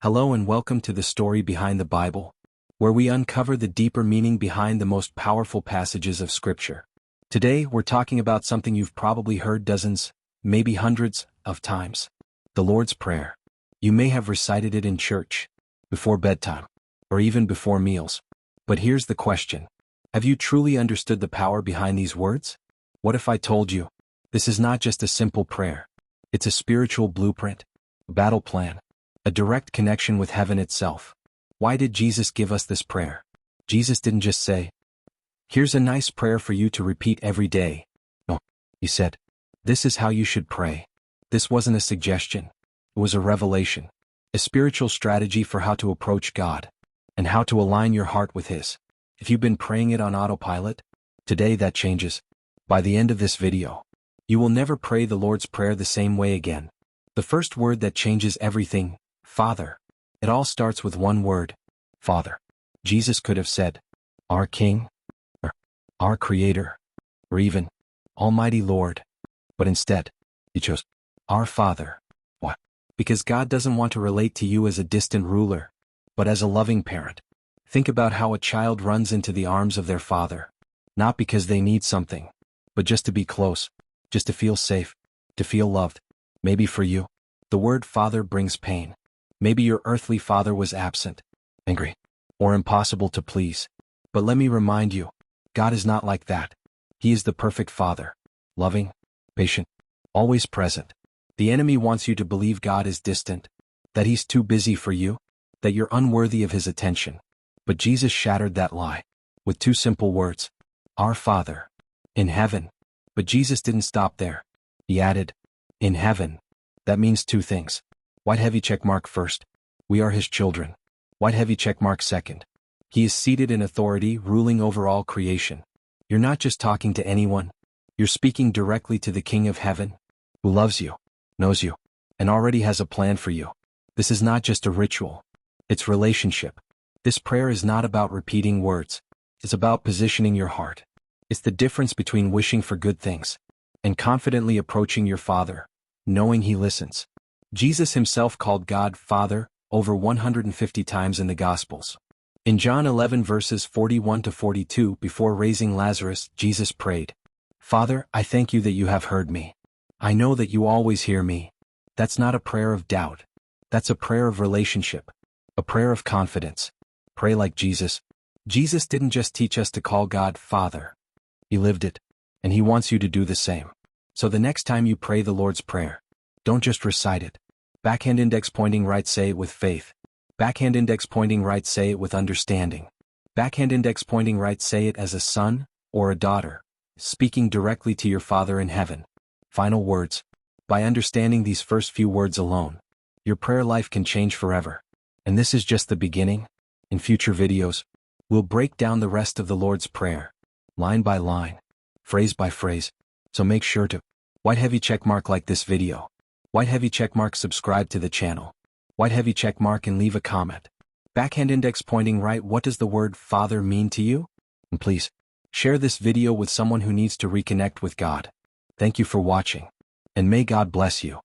Hello and welcome to the story behind the Bible, where we uncover the deeper meaning behind the most powerful passages of Scripture. Today, we're talking about something you've probably heard dozens, maybe hundreds, of times. The Lord's Prayer. You may have recited it in church, before bedtime, or even before meals. But here's the question. Have you truly understood the power behind these words? What if I told you, this is not just a simple prayer. It's a spiritual blueprint, a battle plan, a direct connection with heaven itself. Why did Jesus give us this prayer? Jesus didn't just say, here's a nice prayer for you to repeat every day. No, he said, this is how you should pray. This wasn't a suggestion. It was a revelation, a spiritual strategy for how to approach God, and how to align your heart with His. If you've been praying it on autopilot, today that changes. By the end of this video, you will never pray the Lord's Prayer the same way again. The first word that changes everything, Father. It all starts with one word, Father. Jesus could have said, our King, or our Creator, or even, Almighty Lord. But instead, He chose, our Father. Why? Because God doesn't want to relate to you as a distant ruler, but as a loving parent. Think about how a child runs into the arms of their father, not because they need something, but just to be close, just to feel safe, to feel loved. Maybe for you, the word Father brings pain. Maybe your earthly father was absent, angry, or impossible to please. But let me remind you, God is not like that. He is the perfect Father, loving, patient, always present. The enemy wants you to believe God is distant, that He's too busy for you, that you're unworthy of His attention. But Jesus shattered that lie with two simple words, our Father, in heaven. But Jesus didn't stop there. He added, in heaven. That means two things. White heavy check mark first. We are His children. White heavy check mark second. He is seated in authority, ruling over all creation. You're not just talking to anyone. You're speaking directly to the King of Heaven, who loves you, knows you, and already has a plan for you. This is not just a ritual. It's relationship. This prayer is not about repeating words. It's about positioning your heart. It's the difference between wishing for good things and confidently approaching your Father, knowing He listens. Jesus Himself called God Father over 150 times in the Gospels. In John 11 verses 41 to 42, before raising Lazarus, Jesus prayed, Father, I thank you that you have heard me. I know that you always hear me. That's not a prayer of doubt. That's a prayer of relationship, a prayer of confidence. Pray like Jesus. Jesus didn't just teach us to call God Father. He lived it, and He wants you to do the same. So the next time you pray the Lord's Prayer, don't just recite it. Backhand index pointing right, say it with faith. Backhand index pointing right, say it with understanding. Backhand index pointing right, say it as a son or a daughter, speaking directly to your Father in heaven. Final words. By understanding these first few words alone, your prayer life can change forever. And this is just the beginning. In future videos, we'll break down the rest of the Lord's Prayer, line by line, phrase by phrase. So make sure to white heavy check mark like this video. White heavy check mark subscribe to the channel. White heavy check mark and leave a comment. Backhand index pointing right, what does the word Father mean to you? And please, share this video with someone who needs to reconnect with God. Thank you for watching, and may God bless you.